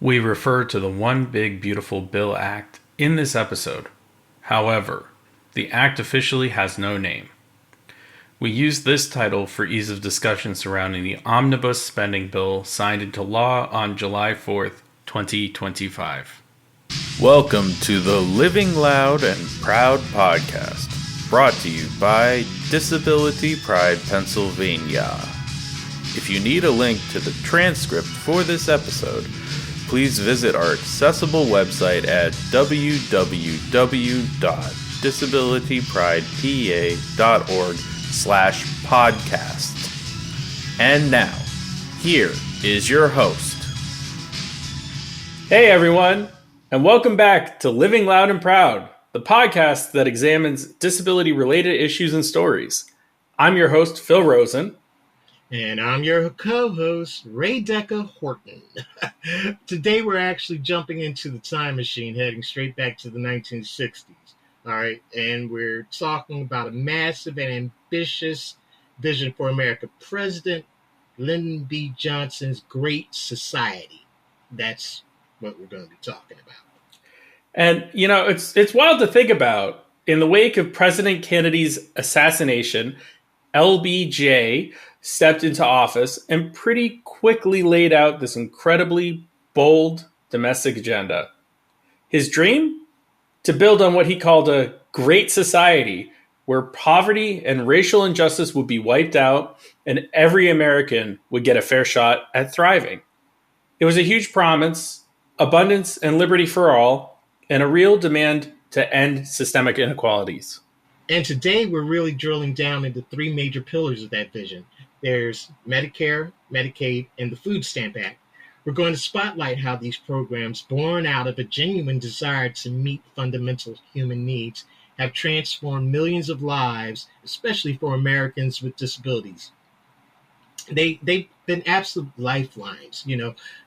We refer to the One Big Beautiful Bill Act in this episode. However, the act officially has no name. We use this title for ease of discussion surrounding the omnibus spending bill signed into law on July 4th, 2025. Welcome to the Living Loud and Proud podcast, brought to you by Disability Pride, Pennsylvania. If you need a link to the transcript for this episode, please visit our accessible website at www.disabilitypridepa.org/podcast. And now, here is your host. Hey everyone, and welcome back to Living Loud and Proud, the podcast that examines disability-related issues and stories. I'm your host, Phill Rosen. And I'm your co-host, Ray DECA Horton. Today we're actually jumping into the time machine, heading straight back to the 1960s. All right, and we're talking about a massive and ambitious vision for America. President Lyndon B. Johnson's Great Society. That's what we're going to be talking about. And, you know, it's wild to think about. In the wake of President Kennedy's assassination, LBJ stepped into office and pretty quickly laid out this incredibly bold domestic agenda. His dream? To build on what he called a great society where poverty and racial injustice would be wiped out and every American would get a fair shot at thriving. It was a huge promise, abundance and liberty for all, and a real demand to end systemic inequalities. And today we're really drilling down into three major pillars of that vision. There's Medicare, Medicaid, and the Food Stamp Act. We're going to spotlight how these programs, born out of a genuine desire to meet fundamental human needs, have transformed millions of lives, especially for Americans with disabilities. They've been absolute lifelines,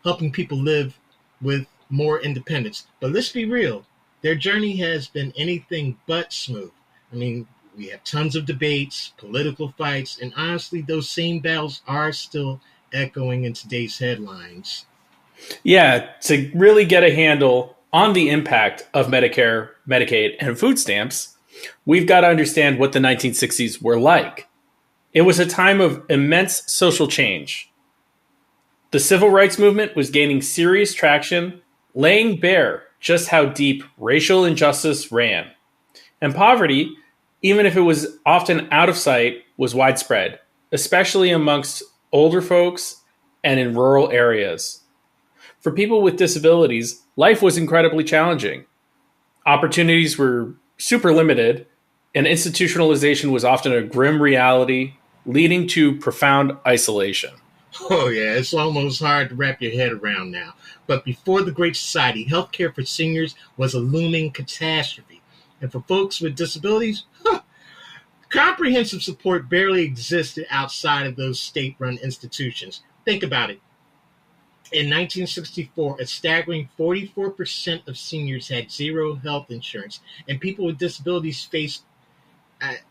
helping people live with more independence. But let's be real, their journey has been anything but smooth. I mean, we have tons of debates, political fights, and honestly, those same battles are still echoing in today's headlines. Yeah, to really get a handle on the impact of Medicare, Medicaid, and food stamps, we've got to understand what the 1960s were like. It was a time of immense social change. The civil rights movement was gaining serious traction, laying bare just how deep racial injustice ran. And poverty, even if it was often out of sight, was widespread, especially amongst older folks and in rural areas. For people with disabilities, life was incredibly challenging. Opportunities were super limited, and institutionalization was often a grim reality, leading to profound isolation. Oh yeah, it's almost hard to wrap your head around now. But before the Great Society, healthcare for seniors was a looming catastrophe. And for folks with disabilities, comprehensive support barely existed outside of those state-run institutions. Think about it. In 1964, a staggering 44% of seniors had zero health insurance, and people with disabilities faced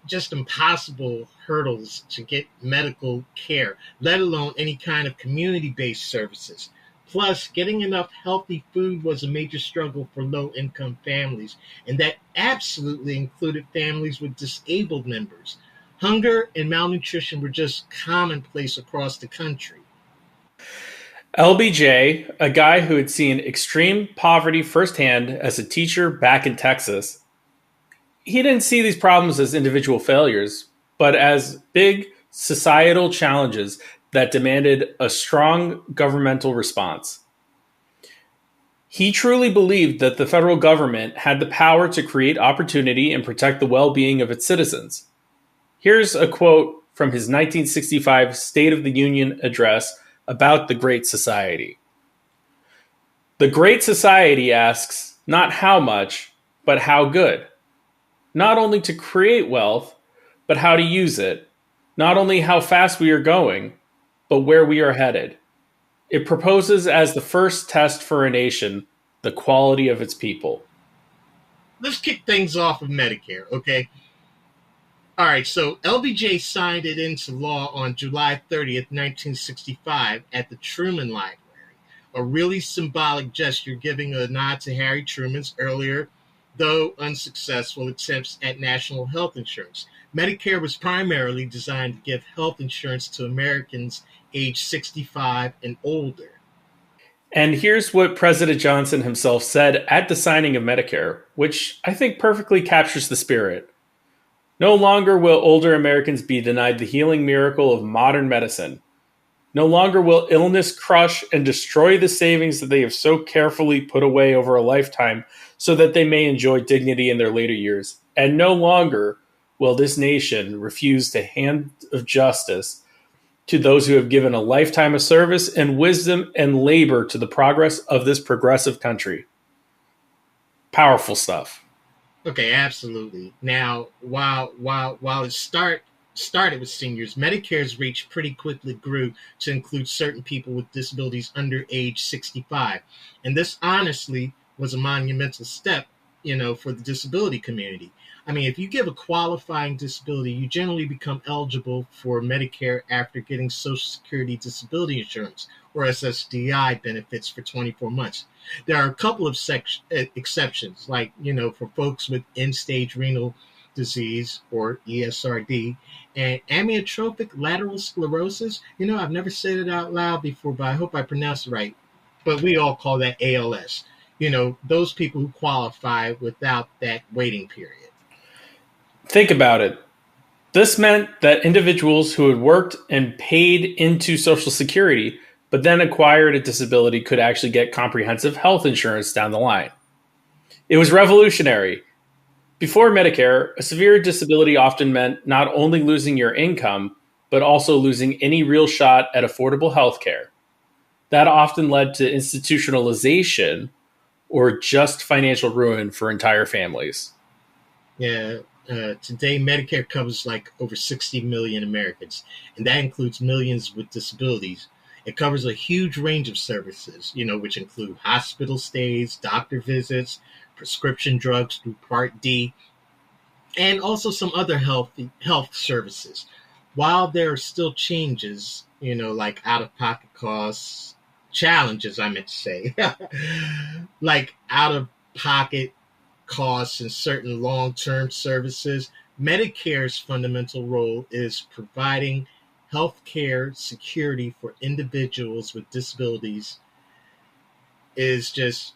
just impossible hurdles to get medical care, let alone any kind of community-based services. Plus, getting enough healthy food was a major struggle for low-income families, and that absolutely included families with disabled members. Hunger and malnutrition were just commonplace across the country. LBJ, a guy who had seen extreme poverty firsthand as a teacher back in Texas, he didn't see these problems as individual failures, but as big societal challenges that demanded a strong governmental response. He truly believed that the federal government had the power to create opportunity and protect the well-being of its citizens. Here's a quote from his 1965 State of the Union address about the Great Society. The Great Society asks not how much, but how good. Not only to create wealth, but how to use it. Not only how fast we are going, but where we are headed. It proposes as the first test for a nation the quality of its people. Let's kick things off with Medicare, okay? All right, so LBJ signed it into law on July 30th, 1965 at the Truman Library. a really symbolic gesture, giving a nod to Harry Truman's earlier, though unsuccessful, attempts at national health insurance. Medicare was primarily designed to give health insurance to Americans age 65 and older. And here's what President Johnson himself said at the signing of Medicare, which I think perfectly captures the spirit. No longer will older Americans be denied the healing miracle of modern medicine. No longer will illness crush and destroy the savings that they have so carefully put away over a lifetime so that they may enjoy dignity in their later years. And no longer will this nation refuse the hand of justice to those who have given a lifetime of service and wisdom and labor to the progress of this progressive country. Powerful stuff. Okay, absolutely. Now, while it started with seniors, Medicare's reach pretty quickly grew to include certain people with disabilities under age 65. And this honestly was a monumental step, for the disability community. I mean, if you give a qualifying disability, you generally become eligible for Medicare after getting Social Security disability insurance or SSDI benefits for 24 months. There are a couple of exceptions, like, for folks with end-stage renal disease or ESRD and amyotrophic lateral sclerosis. I've never said it out loud before, but I hope I pronounced it right. But we all call that ALS. Those people who qualify without that waiting period. Think about it. This meant that individuals who had worked and paid into Social Security, but then acquired a disability, could actually get comprehensive health insurance down the line. It was revolutionary. Before Medicare, a severe disability often meant not only losing your income, but also losing any real shot at affordable health care. That often led to institutionalization or just financial ruin for entire families. Yeah. Today, Medicare covers like over 60 million Americans, and that includes millions with disabilities. It covers a huge range of services, which include hospital stays, doctor visits, prescription drugs through Part D, and also some other health services. While there are still changes, like out-of-pocket costs, challenges, I meant to say, like out-of-pocket costs in certain long-term services, Medicare's fundamental role is providing health care security for individuals with disabilities is just,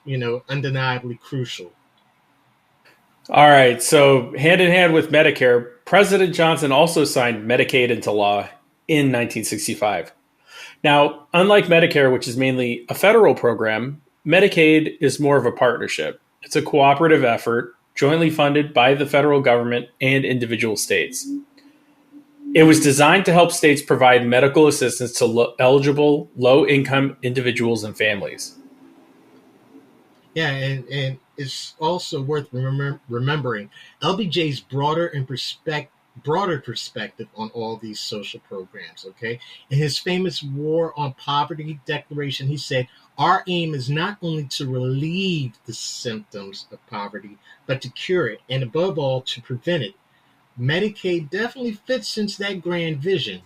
undeniably crucial. All right, so hand in hand with Medicare, President Johnson also signed Medicaid into law in 1965. Now, unlike Medicare, which is mainly a federal program, Medicaid is more of a partnership. It's a cooperative effort, jointly funded by the federal government and individual states. It was designed to help states provide medical assistance to eligible low-income individuals and families. Yeah, and it's also worth remembering LBJ's broader perspective on all these social programs, okay? In his famous War on Poverty declaration, he said, "Our aim is not only to relieve the symptoms of poverty, but to cure it, and above all, to prevent it." Medicaid definitely fits into that grand vision.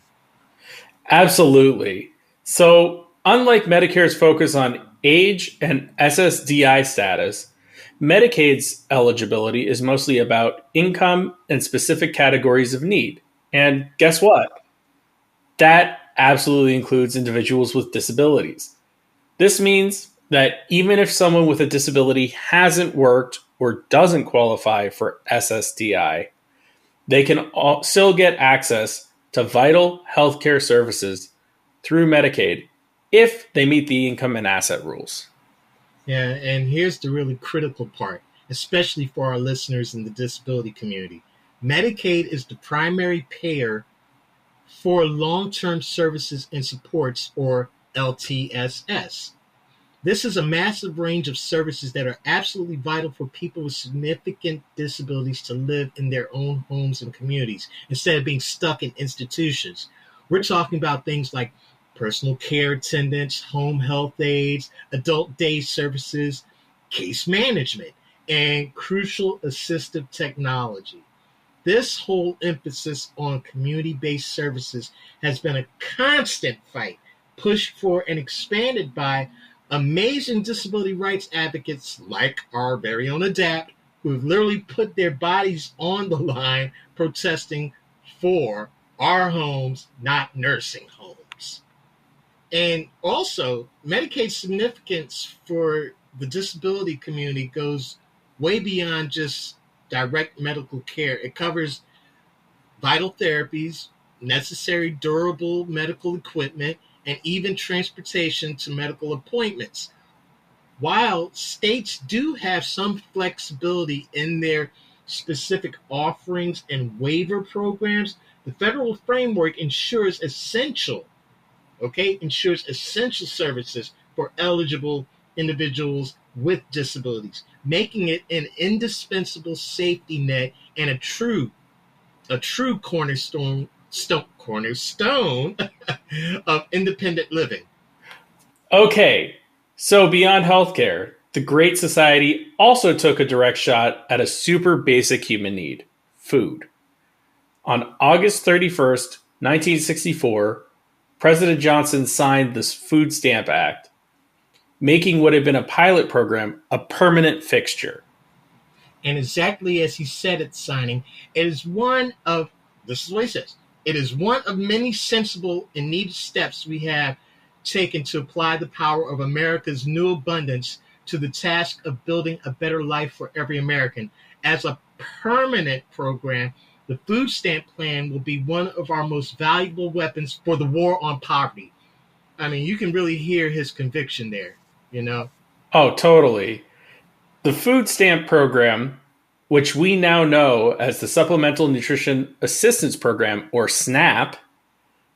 Absolutely. So, unlike Medicare's focus on age and SSDI status, Medicaid's eligibility is mostly about income and specific categories of need. And guess what? That absolutely includes individuals with disabilities. This means that even if someone with a disability hasn't worked or doesn't qualify for SSDI, they can still get access to vital healthcare services through Medicaid if they meet the income and asset rules. Yeah, and here's the really critical part, especially for our listeners in the disability community. Medicaid is the primary payer for long-term services and supports, or LTSS. This is a massive range of services that are absolutely vital for people with significant disabilities to live in their own homes and communities instead of being stuck in institutions. We're talking about things like personal care attendants, home health aides, adult day services, case management, and crucial assistive technology. This whole emphasis on community-based services has been a constant fight, pushed for and expanded by Amazing disability rights advocates like our very own Adapt, who have literally put their bodies on the line protesting for our homes, not nursing homes. And also, Medicaid's significance for the disability community goes way beyond just direct medical care. It covers vital therapies, necessary durable medical equipment, and even transportation to medical appointments. While states do have some flexibility in their specific offerings and waiver programs, the federal framework ensures essential services for eligible individuals with disabilities, making it an indispensable safety net and a true cornerstone of independent living. Okay, so beyond healthcare, the Great Society also took a direct shot at a super basic human need: food. On August 31st, 1964, President Johnson signed this Food Stamp Act, making what had been a pilot program a permanent fixture. And exactly as he said at signing, this is what he says, it is one of many sensible and needed steps we have taken to apply the power of America's new abundance to the task of building a better life for every American. As a permanent program, the food stamp plan will be one of our most valuable weapons for the war on poverty. I mean, you can really hear his conviction there, you know? Oh, totally. The food stamp program, which we now know as the Supplemental Nutrition Assistance Program, or SNAP,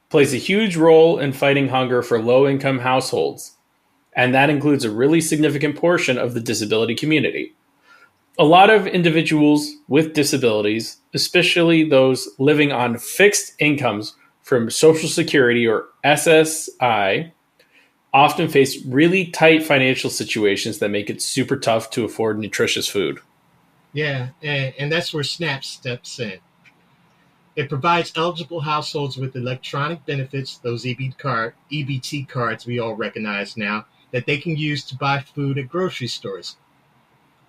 plays a huge role in fighting hunger for low-income households, and that includes a really significant portion of the disability community. A lot of individuals with disabilities, especially those living on fixed incomes from Social Security or SSI, often face really tight financial situations that make it super tough to afford nutritious food. Yeah, and that's where SNAP steps in. It provides eligible households with electronic benefits, those EBT cards we all recognize now, that they can use to buy food at grocery stores.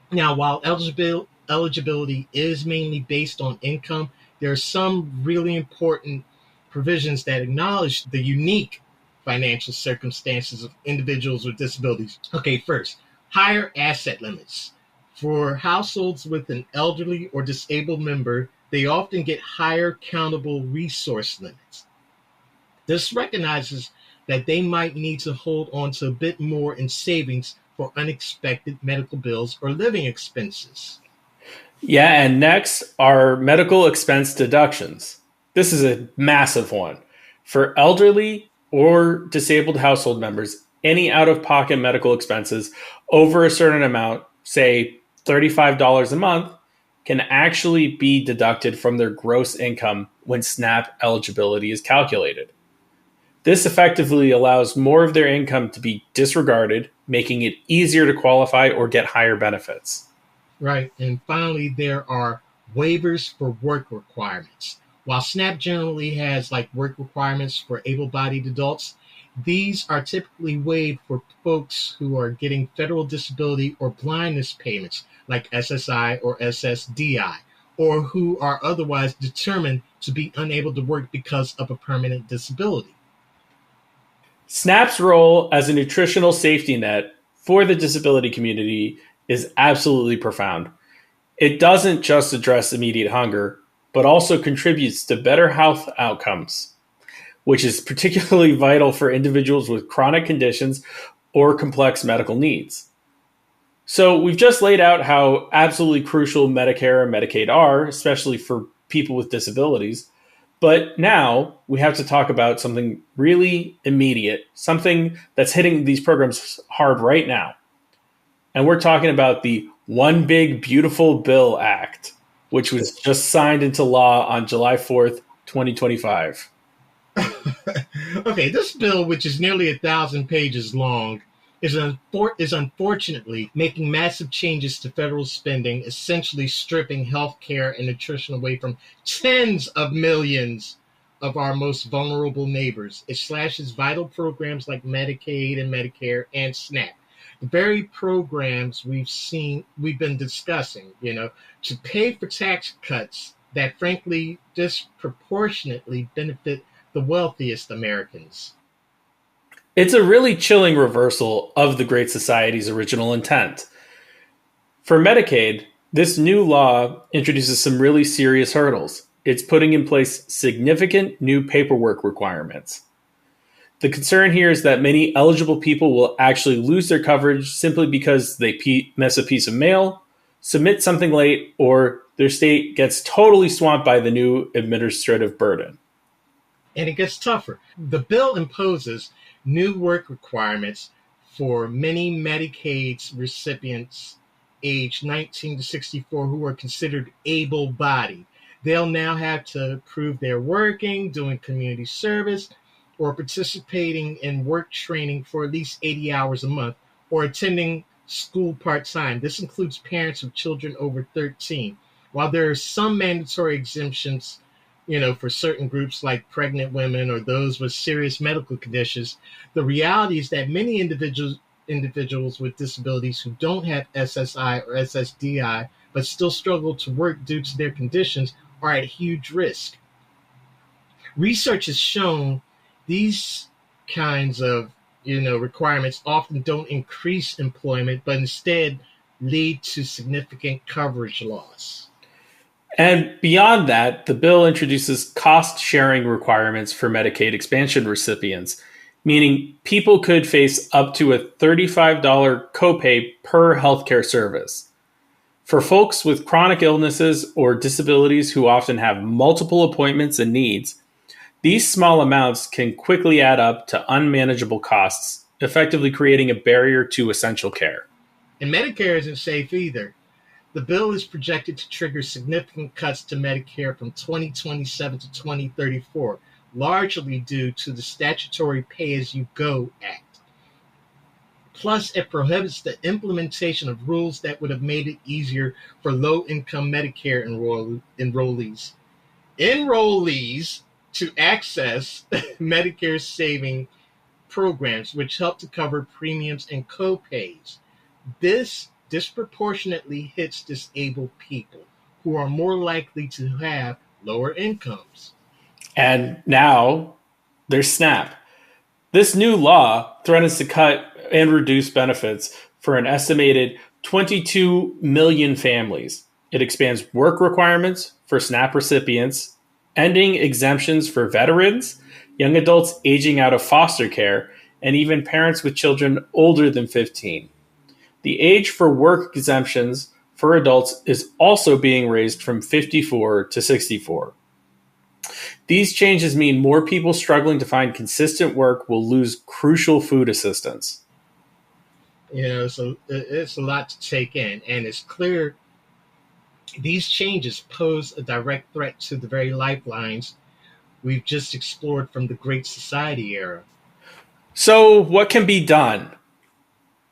Now, while eligibility is mainly based on income, there are some really important provisions that acknowledge the unique financial circumstances of individuals with disabilities. Okay, first, higher asset limits. For households with an elderly or disabled member, they often get higher countable resource limits. This recognizes that they might need to hold on to a bit more in savings for unexpected medical bills or living expenses. Yeah, and next are medical expense deductions. This is a massive one. For elderly or disabled household members, any out-of-pocket medical expenses over a certain amount, say $35 a month, can actually be deducted from their gross income when SNAP eligibility is calculated. This effectively allows more of their income to be disregarded, making it easier to qualify or get higher benefits. Right. And finally, there are waivers for work requirements. While SNAP generally has work requirements for able-bodied adults, these are typically waived for folks who are getting federal disability or blindness payments like SSI or SSDI, or who are otherwise determined to be unable to work because of a permanent disability. SNAP's role as a nutritional safety net for the disability community is absolutely profound. It doesn't just address immediate hunger, but also contributes to better health outcomes, which is particularly vital for individuals with chronic conditions or complex medical needs. So we've just laid out how absolutely crucial Medicare and Medicaid are, especially for people with disabilities. But now we have to talk about something really immediate, something that's hitting these programs hard right now. And we're talking about the One Big Beautiful Bill Act, which was just signed into law on July 4th, 2025. Okay, this bill, which is nearly 1,000 pages long, is unfortunately making massive changes to federal spending, essentially stripping health care and nutrition away from tens of millions of our most vulnerable neighbors. It slashes vital programs like Medicaid and Medicare and SNAP. The very programs we've been discussing, to pay for tax cuts that frankly disproportionately benefit the wealthiest Americans. It's a really chilling reversal of the Great Society's original intent. For Medicaid, this new law introduces some really serious hurdles. It's putting in place significant new paperwork requirements. The concern here is that many eligible people will actually lose their coverage simply because they miss a piece of mail, submit something late, or their state gets totally swamped by the new administrative burden. And it gets tougher. The bill imposes new work requirements for many Medicaid recipients aged 19 to 64 who are considered able-bodied. They'll now have to prove they're working, doing community service, or participating in work training for at least 80 hours a month, or attending school part-time. This includes parents of children over 13. While there are some mandatory exemptions, for certain groups like pregnant women or those with serious medical conditions, the reality is that many individuals with disabilities who don't have SSI or SSDI but still struggle to work due to their conditions are at huge risk. Research has shown these kinds of requirements often don't increase employment, but instead lead to significant coverage loss. And beyond that, the bill introduces cost-sharing requirements for Medicaid expansion recipients, meaning people could face up to a $35 copay per healthcare service. For folks with chronic illnesses or disabilities who often have multiple appointments and needs, these small amounts can quickly add up to unmanageable costs, effectively creating a barrier to essential care. And Medicare isn't safe either. The bill is projected to trigger significant cuts to Medicare from 2027 to 2034, largely due to the statutory Pay-As-You-Go Act. Plus, it prohibits the implementation of rules that would have made it easier for low-income Medicare enrollees to access Medicare saving programs, which help to cover premiums and co-pays. This disproportionately hits disabled people who are more likely to have lower incomes. And now there's SNAP. This new law threatens to cut and reduce benefits for an estimated 22 million families. It expands work requirements for SNAP recipients, ending exemptions for veterans, young adults aging out of foster care, and even parents with children older than 15. The age for work exemptions for adults is also being raised from 54 to 64. These changes mean more people struggling to find consistent work will lose crucial food assistance. So it's a lot to take in, and it's clear these changes pose a direct threat to the very lifelines we've just explored from the Great Society era. So, what can be done?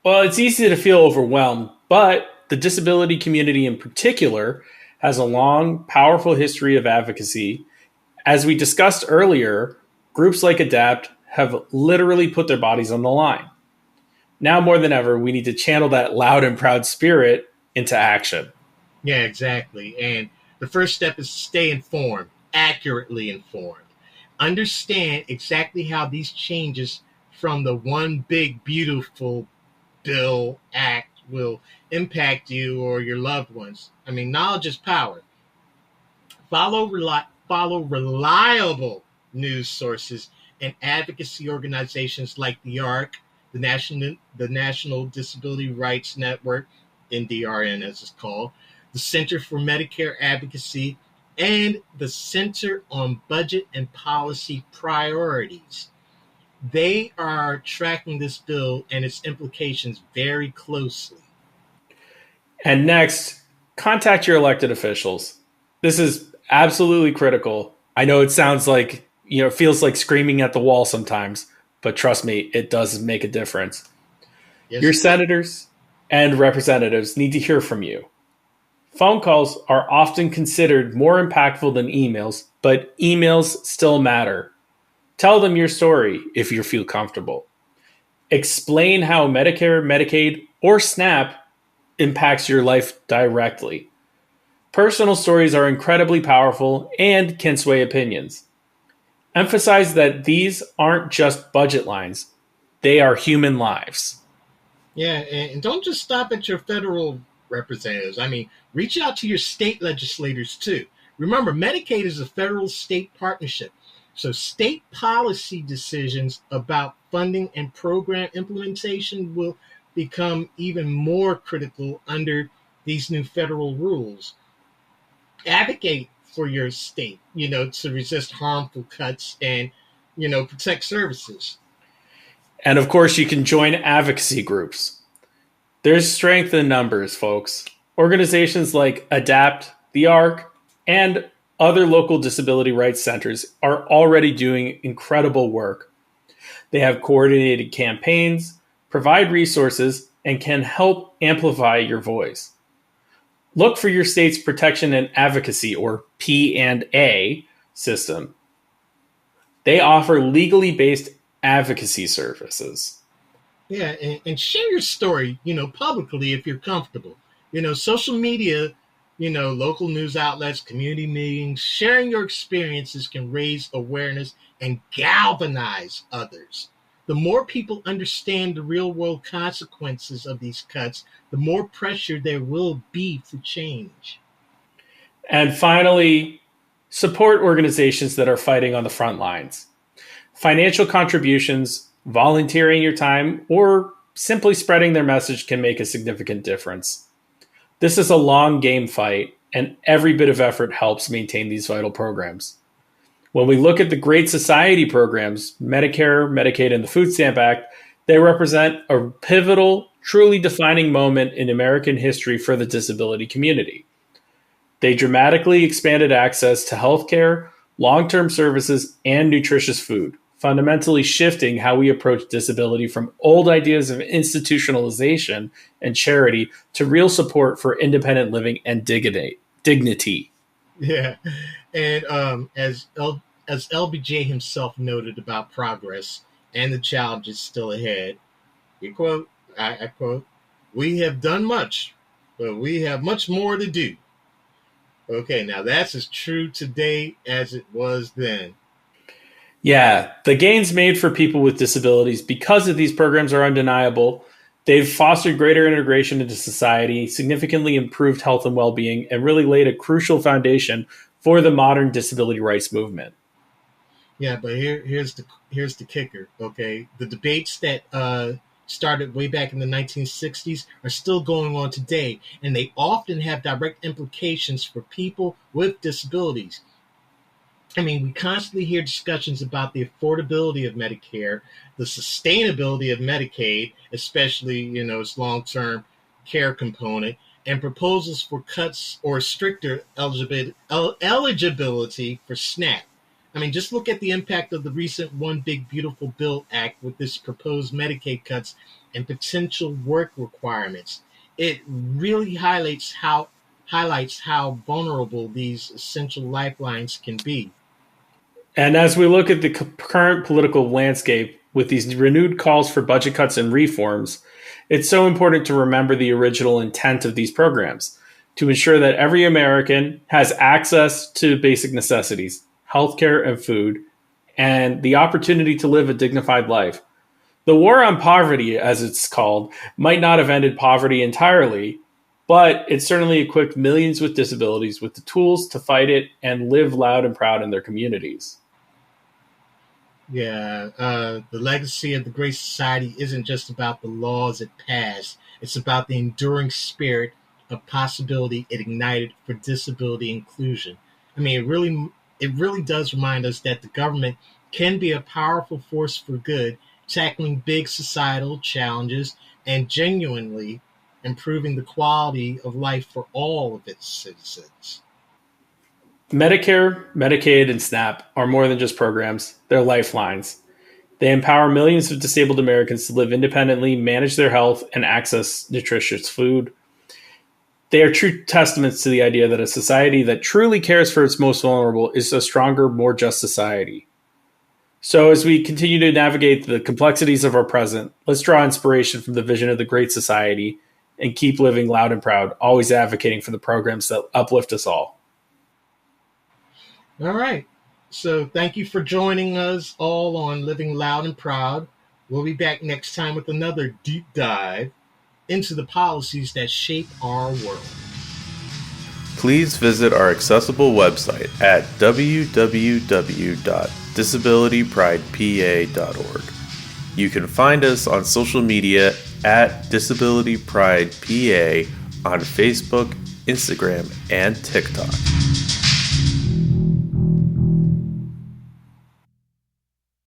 Well, it's easy to feel overwhelmed, but the disability community in particular has a long, powerful history of advocacy. As we discussed earlier, groups like ADAPT have literally put their bodies on the line. Now more than ever, we need to channel that loud and proud spirit into action. Yeah, exactly. And the first step is to stay informed, accurately informed. Understand exactly how these changes from the one big, beautiful bill act will impact you or your loved ones. Knowledge is power. Follow reliable news sources and advocacy organizations like the ARC, the National Disability Rights Network, NDRN as it's called, the Center for Medicare Advocacy, and the Center on Budget and Policy Priorities. They are tracking this bill and its implications very closely. And next, contact your elected officials. This is absolutely critical. I know it sounds like, it feels like screaming at the wall sometimes, but trust me, it does make a difference. Yes. Your senators and representatives need to hear from you. Phone calls are often considered more impactful than emails, but emails still matter. Tell them your story if you feel comfortable. Explain how Medicare, Medicaid, or SNAP impacts your life directly. Personal stories are incredibly powerful and can sway opinions. Emphasize that these aren't just budget lines, they are human lives. Yeah, and don't just stop at your federal representatives. I mean, reach out to your state legislators too. Remember, Medicaid is a federal state partnership. So state policy decisions about funding and program implementation will become even more critical under these new federal rules. Advocate for your state, to resist harmful cuts and, protect services. And of course, you can join advocacy groups. There's strength in numbers, folks. Organizations like ADAPT, the ARC, and other local disability rights centers are already doing incredible work. They have coordinated campaigns, provide resources, and can help amplify your voice. Look for your state's protection and advocacy, or P&A, system. They offer legally based advocacy services. Yeah, and share your story, publicly if you're comfortable. Social media, local news outlets, community meetings, sharing your experiences can raise awareness and galvanize others. The more people understand the real world consequences of these cuts, the more pressure there will be for change. And finally, support organizations that are fighting on the front lines. Financial contributions, volunteering your time, or simply spreading their message can make a significant difference. This is a long game fight, and every bit of effort helps maintain these vital programs. When we look at the Great Society programs, Medicare, Medicaid, and the Food Stamp Act, they represent a pivotal, truly defining moment in American history for the disability community. They dramatically expanded access to healthcare, long-term services, and nutritious food, fundamentally shifting how we approach disability from old ideas of institutionalization and charity to real support for independent living and dignity. Yeah, and as LBJ himself noted about progress and the challenges still ahead, he quote, I quote, "We have done much, but we have much more to do." Okay, now that's as true today as it was then. Yeah, the gains made for people with disabilities because of these programs are undeniable. They've fostered greater integration into society, significantly improved health and well-being, and really laid a crucial foundation for the modern disability rights movement. Yeah, but here's the kicker. Okay, the debates that started way back in the 1960s are still going on today, and they often have direct implications for people with disabilities. I mean, we constantly hear discussions about the affordability of Medicare, the sustainability of Medicaid, especially, its long-term care component, and proposals for cuts or stricter eligibility for SNAP. I mean, just look at the impact of the recent One Big Beautiful Bill Act with this proposed Medicaid cuts and potential work requirements. It really highlights how vulnerable these essential lifelines can be. And as we look at the current political landscape with these renewed calls for budget cuts and reforms, it's so important to remember the original intent of these programs to ensure that every American has access to basic necessities, healthcare and food, and the opportunity to live a dignified life. The war on poverty, as it's called, might not have ended poverty entirely, but it certainly equipped millions with disabilities with the tools to fight it and live loud and proud in their communities. Yeah, the legacy of the Great Society isn't just about the laws it passed. It's about the enduring spirit of possibility it ignited for disability inclusion. I mean, it really does remind us that the government can be a powerful force for good, tackling big societal challenges and genuinely improving the quality of life for all of its citizens. Medicare, Medicaid, and SNAP are more than just programs, they're lifelines. They empower millions of disabled Americans to live independently, manage their health, and access nutritious food. They are true testaments to the idea that a society that truly cares for its most vulnerable is a stronger, more just society. So as we continue to navigate the complexities of our present, let's draw inspiration from the vision of the Great Society and keep living loud and proud, always advocating for the programs that uplift us all. All right. So thank you for joining us all on Living Loud and Proud. We'll be back next time with another deep dive into the policies that shape our world. Please visit our accessible website at www.disabilitypridepa.org. You can find us on social media at Disability Pride PA on Facebook, Instagram, and TikTok.